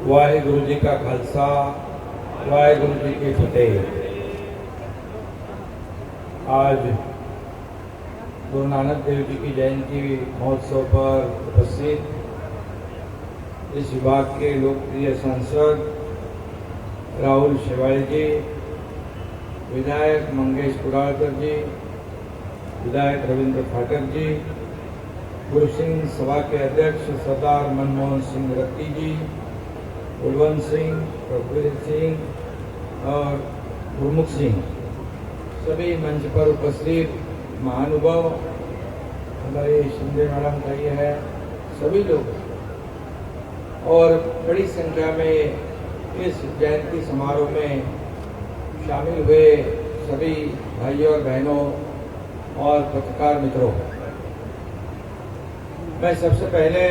वाहेगुरु जी का खालसा, वाहेगुरु जी की फतेह। आज गुरु नानक देव जी की जयंती महोत्सव पर उपस्थित इस विभाग के लोकप्रिय सांसद राहुल शेवाड़ी जी, विधायक मंगेश कुडालकर जी, विधायक रविंद्र फाटक जी, गुरु सिंह सभा के अध्यक्ष सरदार मनमोहन सिंह रत्ती जी, कुलवंत सिंह, प्रभुवीर सिंह और गुरमुख सिंह, सभी मंच पर उपस्थित महानुभाव, हमारे शिंदे मैडम का ये है, सभी लोग और बड़ी संख्या में इस जयंती समारोह में शामिल हुए सभी भाइयों और बहनों और पत्रकार मित्रों, मैं सबसे पहले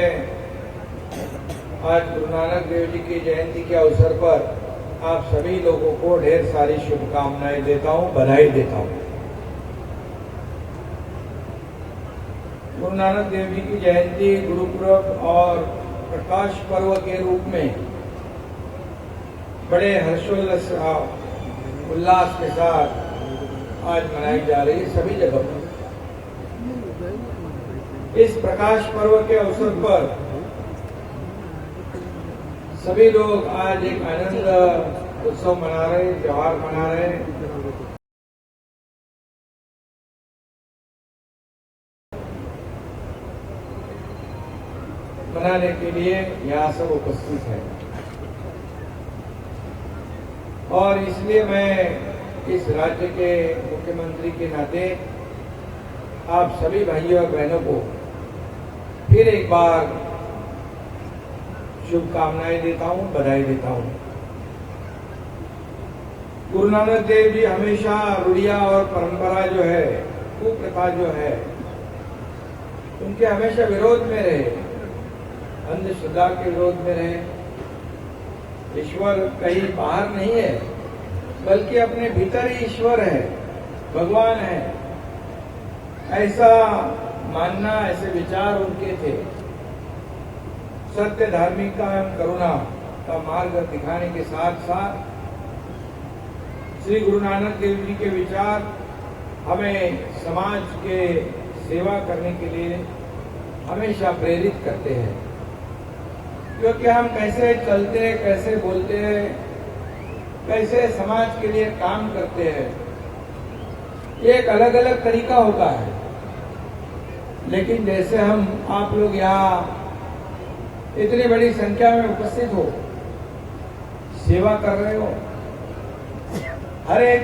आज गुरु नानक देव जी की जयंती के अवसर पर आप सभी लोगों को ढेर सारी शुभकामनाएं देता हूं, बधाई देता हूं। गुरु नानक देव जी की जयंती गुरुपुरब और प्रकाश पर्व के रूप में बड़े हर्षोल्लास उल्लास के साथ आज मनाई जा रही है सभी जगह पर। इस प्रकाश पर्व के अवसर पर सभी लोग आज एक आनंद उत्सव मना रहे, त्योहार मना रहे। मनाने के लिए यहाँ सब उपस्थित हैं और इसलिए मैं इस राज्य के मुख्यमंत्री के नाते आप सभी भाइयों और बहनों को फिर एक बार शुभकामनाएं देता हूं, बधाई देता हूं। गुरु नानक देव जी हमेशा रूढ़िया और परंपरा जो है, कुप्रथा जो है, उनके हमेशा विरोध में रहे, अंधश्रद्धा के विरोध में रहे। ईश्वर कहीं बाहर नहीं है, बल्कि अपने भीतर ही ईश्वर है, भगवान है, ऐसा मानना, ऐसे विचार उनके थे। सत्य, धार्मिकता एवं करुणा का मार्ग दिखाने के साथ साथ श्री गुरु नानक देव जी के विचार हमें समाज के सेवा करने के लिए हमेशा प्रेरित करते हैं, क्योंकि हम कैसे चलते हैं, कैसे बोलते हैं, कैसे समाज के लिए काम करते हैं, एक अलग अलग तरीका होता है। लेकिन जैसे हम आप लोग यहाँ इतनी बड़ी संख्या में उपस्थित हो, सेवा कर रहे हो, हर एक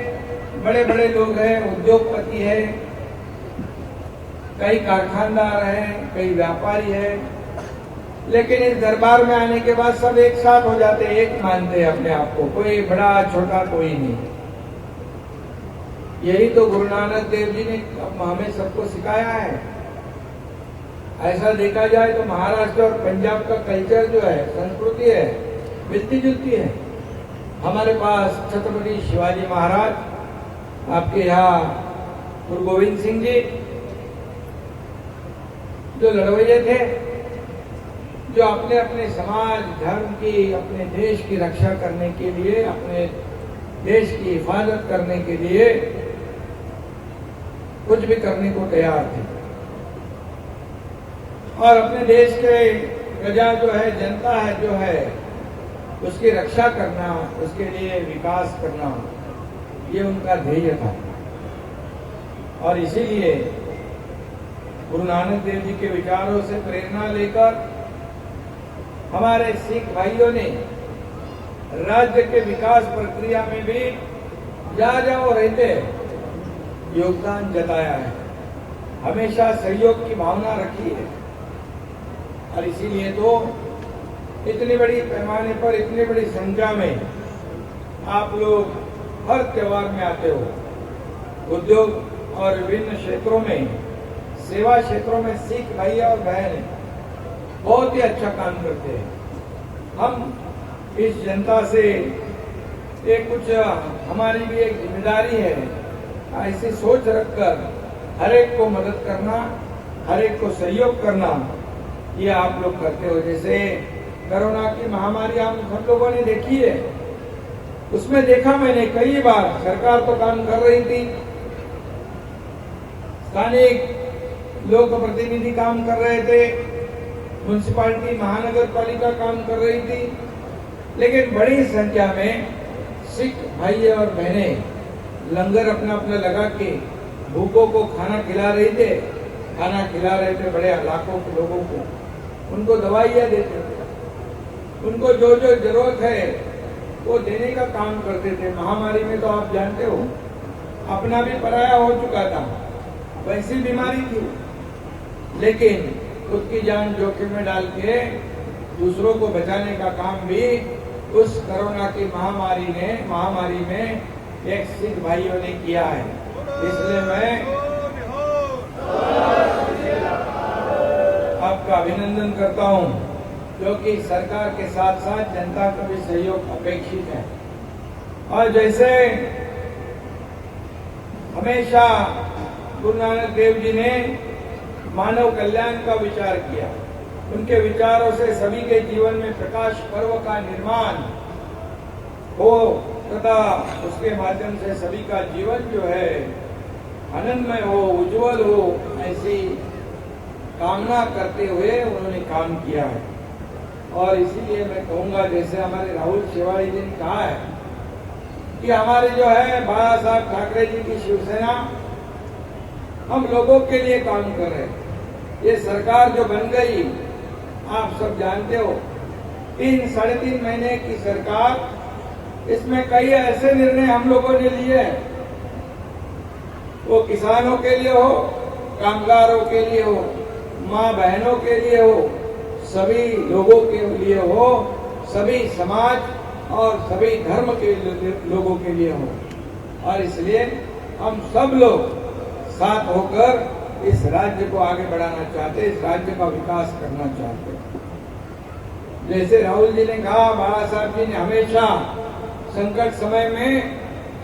बड़े बड़े लोग हैं, उद्योगपति हैं, कई कारखानदार हैं, कई व्यापारी हैं, लेकिन इस दरबार में आने के बाद सब एक साथ हो जाते हैं, एक मानते हैं अपने आप को, कोई बड़ा छोटा कोई नहीं। यही तो गुरु नानक देव जी ने हमें सबको सिखाया है। ऐसा देखा जाए तो महाराष्ट्र और पंजाब का कल्चर जो है, संस्कृति है, मिलती जुलती है। हमारे पास छत्रपति शिवाजी महाराज, आपके यहाँ गुरु गोविंद सिंह जी जो लड़वैये थे, जो अपने अपने समाज धर्म की, अपने देश की रक्षा करने के लिए, अपने देश की हिफाजत करने के लिए कुछ भी करने को तैयार थे और अपने देश के प्रजा जो है, जनता है जो है, उसकी रक्षा करना, उसके लिए विकास करना, ये उनका ध्येय था। और इसीलिए गुरु नानक देव जी के विचारों से प्रेरणा लेकर हमारे सिख भाइयों ने राज्य के विकास प्रक्रिया में भी जहाँ जहाँ वो रहते योगदान जताया है, हमेशा सहयोग की भावना रखी है। और इसीलिए तो इतनी बड़ी पैमाने पर, इतनी बड़ी संख्या में आप लोग हर त्योहार में आते हो। उद्योग और विभिन्न क्षेत्रों में, सेवा क्षेत्रों में सिख भाई और बहन बहुत ही अच्छा काम करते हैं। हम इस जनता से एक कुछ हमारी भी एक जिम्मेदारी है, ऐसी सोच रखकर हर एक को मदद करना, हर एक को सहयोग करना, ये आप लोग करते हो। जैसे कोरोना की महामारी हम सब लोगों ने देखी है। उसमें देखा मैंने कई बार सरकार तो काम कर रही थी, स्थानीय लोक प्रतिनिधि काम कर रहे थे, म्युनिसिपालिटी महानगर पालिका काम कर रही थी, लेकिन बड़ी संख्या में सिख भाई और बहनें लंगर अपना अपना लगा के भूखों को खाना खिला रहे थे, बड़े लाखों के लोगों को। उनको दवाइयाँ देते थे, उनको जो जो जरूरत है वो देने का काम करते थे। महामारी में तो आप जानते हो अपना भी पराया हो चुका था, वैसी बीमारी थी, लेकिन खुद की जान जोखिम में डाल के दूसरों को बचाने का काम भी उस कोरोना की महामारी में एक सिख भाइयों ने किया है। इसलिए मैं आपका अभिनंदन करता हूं, क्योंकि सरकार के साथ साथ जनता का भी सहयोग अपेक्षित है। और जैसे हमेशा गुरु नानक देव जी ने मानव कल्याण का विचार किया, उनके विचारों से सभी के जीवन में प्रकाश पर्व का निर्माण हो तथा उसके माध्यम से सभी का जीवन जो है आनंदमय हो, उज्जवल हो, ऐसी कामना करते हुए उन्होंने काम किया है। और इसीलिए मैं कहूंगा, जैसे हमारे राहुल शेवाड़ी जी ने कहा है कि हमारे जो है बाला साहब ठाकरे जी की शिवसेना हम लोगों के लिए काम कर रहे हैं। ये सरकार जो बन गई आप सब जानते हो, 3-3.5 महीने की सरकार, इसमें कई ऐसे निर्णय हम लोगों ने लिए हैं, वो किसानों के लिए हो, कामगारों के लिए हो, माँ बहनों के लिए हो, सभी लोगों के लिए हो, सभी समाज और सभी धर्म के लोगों के लिए हो। और इसलिए हम सब लोग साथ होकर इस राज्य को आगे बढ़ाना चाहते, इस राज्य का विकास करना चाहते। जैसे राहुल जी ने कहा, बाला साहब जी ने हमेशा संकट समय में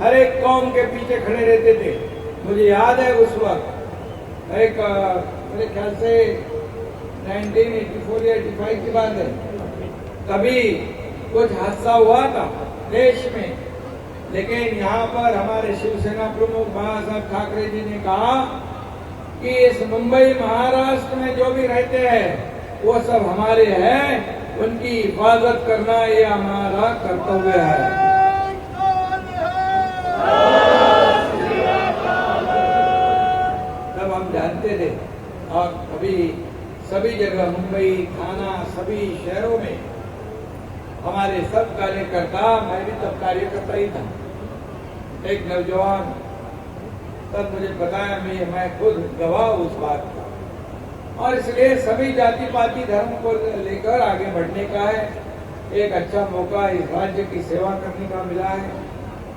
हर एक कौम के पीछे खड़े रहते थे। मुझे याद है उस वक्त एक मेरे ख्याल से 1984 या 85 की बात है, तभी कुछ हादसा हुआ था देश में, लेकिन यहाँ पर हमारे शिवसेना प्रमुख बाला साहब ठाकरे जी ने कहा कि इस मुंबई महाराष्ट्र में जो भी रहते हैं वो सब हमारे हैं, उनकी हिफाजत करना ये हमारा कर्तव्य है। तब हम जानते थे, और अभी सभी जगह मुंबई, थाना, सभी शहरों में हमारे सब कार्यकर्ता, मैं भी तब कार्यकर्ता ही था, एक नौजवान, तब मुझे बताया, मैं खुद गवाह उस बात का। और इसलिए सभी जाति पाति धर्म को लेकर आगे बढ़ने का है, एक अच्छा मौका इस राज्य की सेवा करने का मिला है।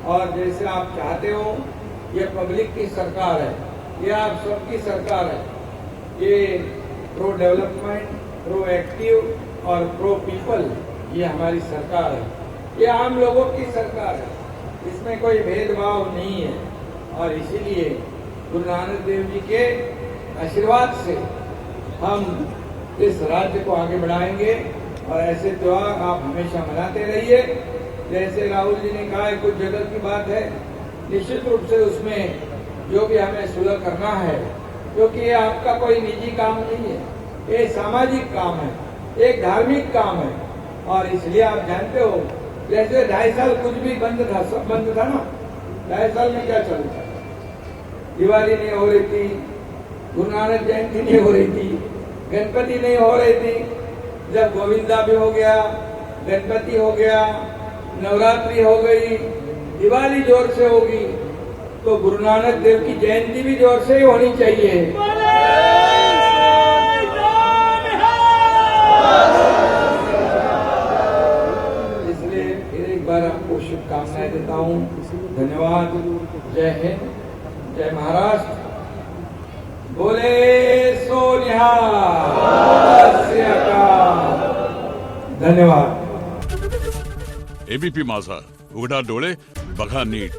और जैसे आप चाहते हो, ये पब्लिक की सरकार है, ये आप सबकी सरकार है, ये प्रो डेवलपमेंट, प्रो एक्टिव और प्रो पीपल, ये हमारी सरकार है, ये आम लोगों की सरकार है, इसमें कोई भेदभाव नहीं है। और इसीलिए गुरु नानक देव जी के आशीर्वाद से हम इस राज्य को आगे बढ़ाएंगे। और ऐसे त्योहार आप हमेशा मनाते रहिए। जैसे राहुल जी ने कहा, कुछ जगह की बात है, निश्चित रूप से उसमें जो भी हमें सुलह करना है, क्योंकि ये आपका कोई निजी काम नहीं है, ये सामाजिक काम है, एक धार्मिक काम है। और इसलिए आप जानते हो, जैसे 2.5 साल कुछ भी बंद था, सब बंद था ना, 2.5 साल में क्या चलता, दिवाली नहीं हो रही थी, गुरु नानक जयंती नहीं हो रही थी, गणपति नहीं हो रही थी। जब गोविंदा भी हो गया, गणपति हो गया, नवरात्रि हो गई, दिवाली जोर से होगी, तो गुरु नानक देव की जयंती भी जोर से ही होनी चाहिए। इसलिए फिर एक बार आपको शुभकामनाएं देता हूँ। धन्यवाद। जय हिंद, जय महाराष्ट्र। बोले सो निहाल। धन्यवाद। एबीपी माझा, उघडा डोळे बघा नीट।